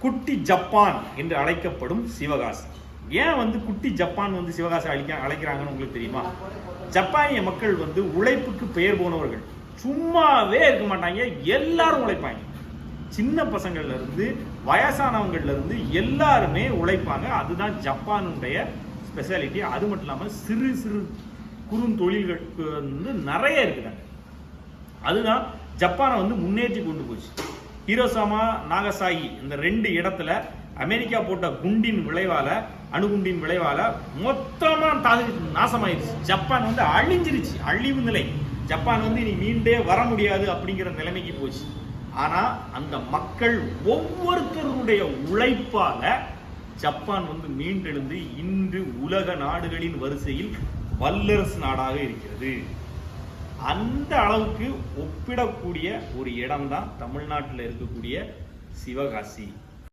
குட்டி ஜப்பான் என்று அழைக்கப்படும் சிவகாசி. ஏன் குட்டி ஜப்பான் சிவகாசி அழைக்கிறாங்கன்னு உங்களுக்கு தெரியுமா? ஜப்பானிய மக்கள் உழைப்புக்கு பெயர் போனவர்கள். சும்மாவே இருக்க மாட்டாங்க, எல்லாரும் உழைப்பாங்க. சின்ன பசங்கள்ல இருந்து வயசானவங்கள்ல இருந்து எல்லாருமே உழைப்பாங்க. அதுதான் ஜப்பானுடைய ஸ்பெஷாலிட்டி. அது மட்டும் இல்லாமல் சிறு சிறு குறுந்தொழில்களுக்கு நிறைய இருக்குதாங்க. அதுதான் ஜப்பானை முன்னேற்றி கொண்டு போச்சு. ஹிரோஷிமா நாகசாகி இந்த 2 இடத்துல அமெரிக்கா போட்ட குண்டின் விளைவால, அணுகுண்டின் விளைவால மொத்தமா நாசமாயிருச்சு. ஜப்பான் அழிஞ்சிருச்சு, அழிவு நிலை. ஜப்பான் இனி மீண்டே வர முடியாது அப்படிங்கிற நிலைமைக்கு போச்சு. ஆனா அந்த மக்கள் ஒவ்வொருத்தருடைய உழைப்பால ஜப்பான் மீண்டெழுந்து இன்று உலக நாடுகளின் வரிசையில் வல்லரசு நாடாக இருக்கிறது. அந்த அளவுக்கு ஒப்பிடக்கூடிய ஒரு இடம் தான் தமிழ்நாட்டில் இருக்கக்கூடிய சிவகாசி.